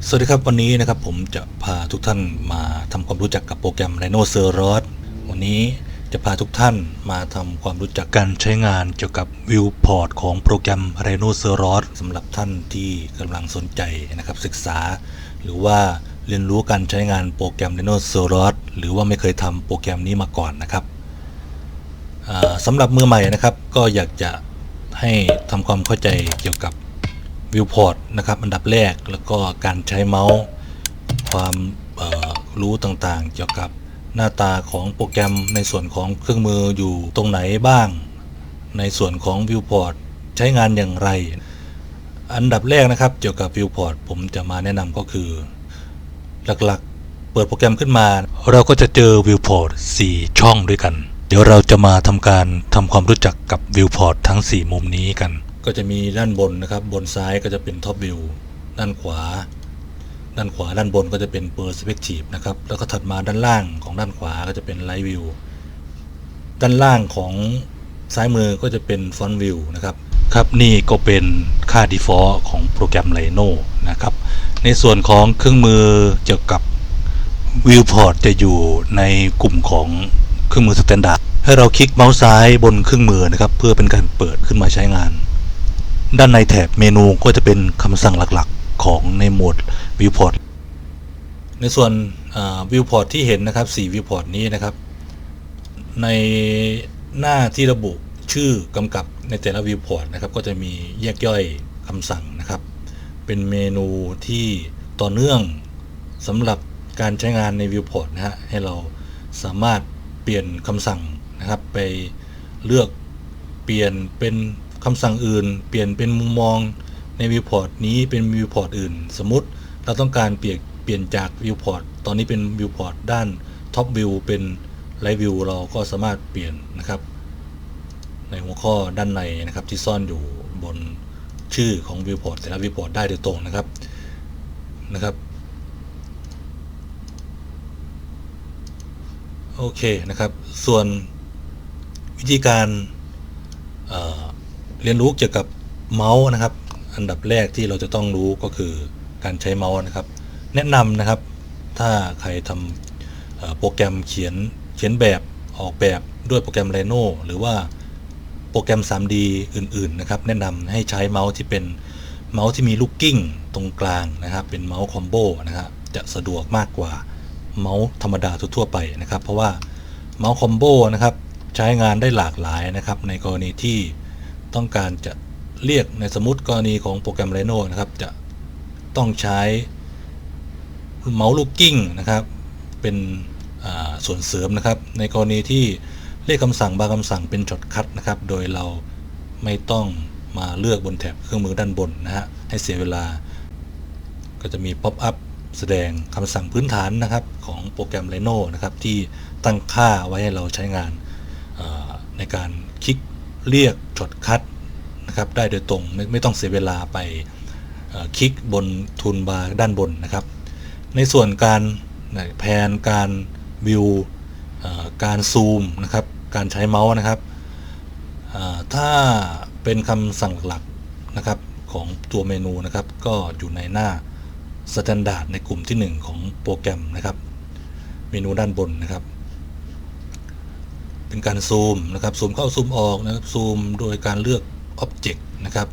สวัสดีครับวันนี้นะครับผมจะพาทุกท่านมาทำความรู้จักกับโปรแกรม Rhinoceros วันนี้จะพาทุกท่านมาทำความรู้จักการใช้งานเกี่ยวกับ Viewport ของโปรแกรม Rhinoceros สำหรับท่านที่กำลังสนใจนะครับศึกษาหรือว่าเรียนรู้การใช้งานโปรแกรม Rhinoceros หรือว่าไม่เคยทำโปรแกรมนี้มาก่อนนะครับสำหรับมือใหม่นะครับก็อยากจะให้ทำความเข้าใจเกี่ยวกับViewport นะครับอันดับแรกแล้วก็การใช้เมาส์ความรู้ต่างๆเกี่ยวกับหน้าตาของโปรแกรมในส่วนของเครื่องมืออยู่ตรงไหนบ้างในส่วนของ Viewport ใช้งานอย่างไรอันดับแรกนะครับเกี่ยวกับ Viewport ผมจะมาแนะนำก็คือหลักๆเปิดโปรแกรมขึ้นมาเราก็จะเจอ Viewport 4 ช่องด้วยกันเดี๋ยวเราจะมาทำความรู้จักกับ Viewport ทั้ง 4 มุมนี้กันก็จะมีด้านบนนะครับบนซ้ายก็จะเป็น Top View ด้านขวาด้านบนก็จะเป็น Perspective นะครับแล้วก็ถัดมาด้านล่างของด้านขวาก็จะเป็น Live View ด้านล่างของซ้ายมือก็จะเป็น Front View นะครับครับนี่ก็เป็นค่า Default ของโปรแกรม Rhino นะครับในส่วนของเครื่องมือเกี่ยวกับ Viewport จะอยู่ในกลุ่มของเครื่องมือ Standard ให้เราคลิกเมาส์ซ้ายบนเครื่องมือนะครับเพื่อเป็นการเปิดขึ้นมาใช้งานด้านในแถบเมนูก็จะเป็นคำสั่งหลักๆของในโหมด Viewport ในส่วนViewport ที่เห็นนะครับ4 Viewport นี้นะครับในหน้าที่ระบุชื่อกำกับในแต่ละ Viewport นะครับก็จะมีแยกย่อยคำสั่งนะครับเป็นเมนูที่ต่อเนื่องสำหรับการใช้งานใน Viewport นะฮะให้เราสามารถเปลี่ยนคำสั่งนะครับไปเลือกเปลี่ยนเป็นคำสั่งอื่นเปลี่ยนเป็นมุมมองใน Viewport นี้เป็น Viewport อื่นสมมุติเราต้องการเปลี่ยนจาก Viewport ตอนนี้เป็น Viewport ด้าน Top View เป็น Live View เราก็สามารถเปลี่ยนนะครับในหัวข้อด้านในนะครับที่ซ่อนอยู่บนชื่อของ Viewport แต่ละ Viewport ได้โดยตรงนะครับโอเคนะครับส่วนวิธีการเรียนรู้เกี่ยวกับเมาส์นะครับอันดับแรกที่เราจะต้องรู้ก็คือการใช้เมาส์นะครับแนะนำนะครับถ้าใครทำโปรแกรมเขียนแบบออกแบบด้วยโปรแกรม Rhino หรือว่าโปรแกรม 3D อื่นๆนะครับแนะนำให้ใช้เมาส์ที่เป็นเมาส์ที่มีลูกกิ้งตรงกลางนะครับเป็นเมาส์คอมโบนะครับจะสะดวกมากกว่าเมาส์ธรรมดาทั่วไปนะครับเพราะว่าเมาส์คอมโบนะครับใช้งานได้หลากหลายนะครับในกรณีที่ต้องการจะเรียกในสมมติกรณีของโปรแกรม Rhino นะครับจะต้องใช้เมาส์ลูกกิ้งนะครับเป็นส่วนเสริมนะครับในกรณีที่เรียกคำสั่งบางคำสั่งเป็นช็อตคัทนะครับโดยเราไม่ต้องมาเลือกบนแถบเครื่องมือด้านบนนะฮะให้เสียเวลาก็จะมีป๊อปอัพแสดงคำสั่งพื้นฐานนะครับของโปรแกรม Rhino นะครับที่ตั้งค่าไว้ให้เราใช้งานในการคลิกเรียกช็อตคัทนะครับได้โดยตรงไม่ต้องเสียเวลาไปคลิกบนทูลบาร์ด้านบนนะครับในส่วนการแพนการวิวการซูมนะครับการใช้เมาส์นะครับถ้าเป็นคำสั่งหลักนะครับของตัวเมนูนะครับก็อยู่ในหน้า Standard ในกลุ่มที่1ของโปรแกรมนะครับเมนูด้านบนนะครับเป็นการซูมนะครับซูมเข้าซูมออกนะครับซูมโดยการเลือก Object นะครับ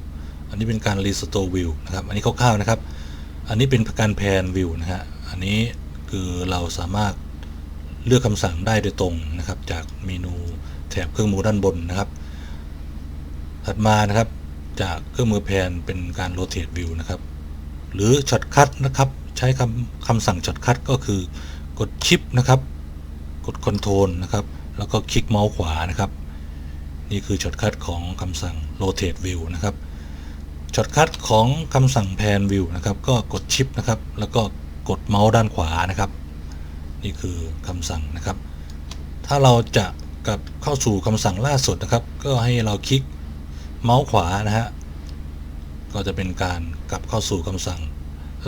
อันนี้เป็นการ Restore View นะครับอันนี้คร่าวๆนะครับอันนี้เป็นการแพนวิวนะฮะอันนี้คือเราสามารถเลือกคำสั่งได้โดยตรงนะครับจากเมนูแถบเครื่องมือด้านบนนะครับถัดมานะครับจากเครื่องมือแพนเป็นการ Rotate View นะครับหรือช็อตคัทนะครับใช้คำสั่งช็อตคัทก็คือกดชิปนะครับกด Ctrl นะครับแล้วก็คลิกเมาส์ขวานะครับนี่คือช็อตคัทของคำสั่ง Rotate View นะครับช็อตคัทของคำสั่ง Pan View นะครับก็กดชิปนะครับแล้วก็กดเมาส์ด้านขวานะครับนี่คือคำสั่งนะครับถ้าเราจะกลับเข้าสู่คำสั่งล่าสุดนะครับก็ให้เราคลิกเมาส์ขวานะฮะก็จะเป็นการกลับเข้าสู่คำสั่ง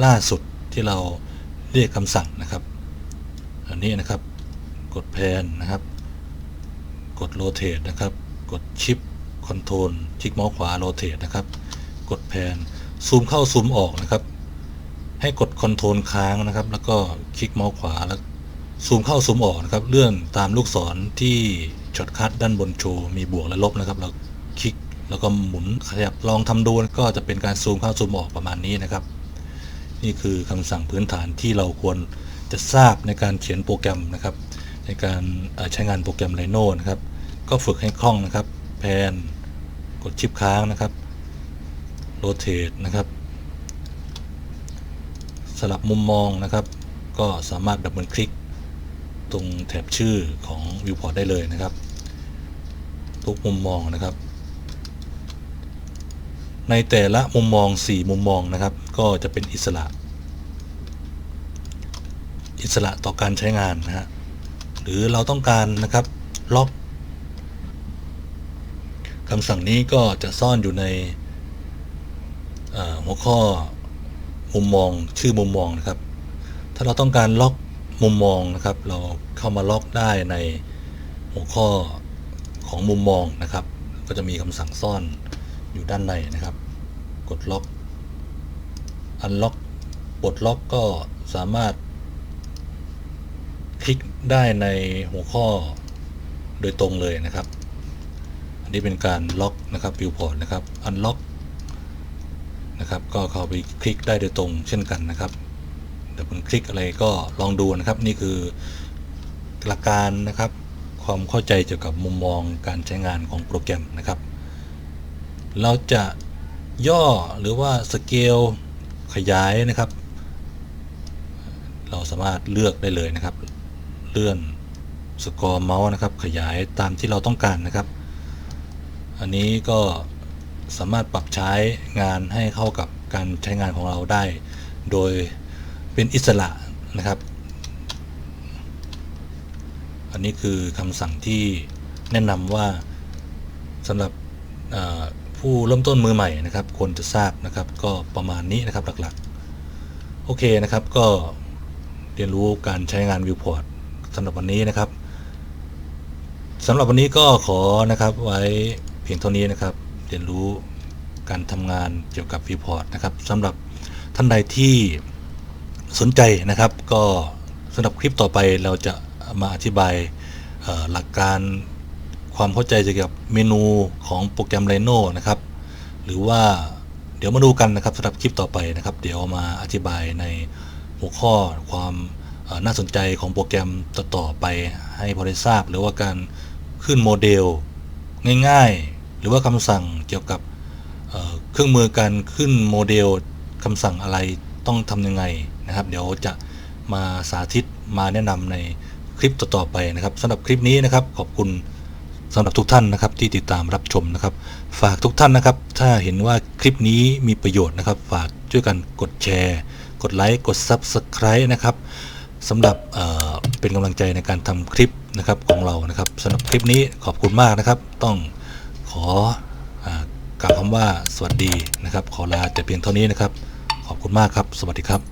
ล่าสุดที่เราเรียกคำสั่งนะครับอันนี้นะครับกดแพนนะครับกดโรเตทนะครับกดชิปคอนโทรลคลิกเมาส์ขวาโรเตทนะครับกดแพนซูมเข้าซูมออกนะครับ ให้กดคอนโทรลค้างนะครับแล้วก็คลิกเมาส์ขวาแล้วซูมเข้าซูมออกนะครับเลื่อนตามลูกศรที่ช็อตคัทด้านบนโชว์มีบวกและลบนะครับเราคลิกแล้วก็หมุนขยับลองทำดูก็จะเป็นการซูมเข้าซูมออกประมาณนี้นะครับนี่คือคำสั่งพื้นฐานที่เราควรจะทราบในการเขียนโปรแกรมนะครับในการใช้งานโปรแกรม Rhino นะครับก็ฝึกให้คล่องนะครับแพนกดชิปค้างนะครับโรเตทนะครับสลับมุมมองนะครับก็สามารถดับเบิลคลิกตรงแถบชื่อของ Viewport ได้เลยนะครับทุกมุมมองนะครับในแต่ละมุมมอง4มุมมองนะครับก็จะเป็นอิสระต่อการใช้งานนะฮะหรือเราต้องการนะครับล็อกคำสั่งนี้ก็จะซ่อนอยู่ในหัวข้อมุมมองชื่อมุมมองนะครับถ้าเราต้องการล็อกมุมมองนะครับเราเข้ามาล็อกได้ในหัวข้อของมุมมองนะครับก็จะมีคำสั่งซ่อนอยู่ด้านในนะครับกดล็อกอันล็อกปลดล็อกก็สามารถคลิกได้ในหัวข้อโดยตรงเลยนะครับอันนี้เป็นการล็อกนะครับ Viewport นะครับอันล็อกนะครับก็เข้าไปคลิกได้โดยตรงเช่นกันนะครับแต่ผมคลิกอะไรก็ลองดูนะครับนี่คือหลักการนะครับความเข้าใจเกี่ยวกับมุมมองการใช้งานของโปรแกรมนะครับเราจะย่อหรือว่าสเกลขยายนะครับเราสามารถเลือกได้เลยนะครับเลื่อนสกอร์เมาส์นะครับขยายตามที่เราต้องการนะครับอันนี้ก็สามารถปรับใช้งานให้เข้ากับการใช้งานของเราได้โดยเป็นอิสระนะครับอันนี้คือคำสั่งที่แนะนำว่าสำหรับผู้เริ่มต้นมือใหม่นะครับควรจะทราบนะครับก็ประมาณนี้นะครับหลักๆโอเคนะครับก็เรียนรู้การใช้งาน Viewport สำหรับวันนี้นะครับสำหรับวันนี้ก็ขอนะครับไว้เพียงเท่านี้นะครับเรียนรู้การทำงานเกี่ยวกับ Viewport นะครับสำหรับท่านใดที่สนใจนะครับก็สำหรับคลิปต่อไปเราจะมาอธิบายหลักการความเข้าใจเกี่ยวกับเมนูของโปรแกรม Rhino นะครับหรือว่าเดี๋ยวมาดูกันนะครับสำหรับคลิปต่อไปนะครับเดี๋ยวมาอธิบายในหัวข้อความน่าสนใจของโปรแกรมต่อไปให้พอได้ทราบหรือว่าการขึ้นโมเดลง่ายๆหรือว่าคำสั่งเกี่ยวกับเครื่องมือการขึ้นโมเดลคำสั่งอะไรต้องทำยังไงนะครับเดี๋ยวจะมาสาธิตมาแนะนำในคลิปต่อๆไปนะครับสำหรับคลิปนี้นะครับขอบคุณสำหรับทุกท่านนะครับที่ติดตามรับชมนะครับฝากทุกท่านนะครับถ้าเห็นว่าคลิปนี้มีประโยชน์นะครับฝากช่วยกันกดแชร์กดไลค์กด Subscribe นะครับสำหรับเป็นกำลังใจในการทำคลิปนะครับของเรานะครับสำหรับคลิปนี้ขอบคุณมากนะครับต้องขอกล่าวคำว่าสวัสดีนะครับขอลาแต่เพียงเท่านี้นะครับขอบคุณมากครับสวัสดีครับ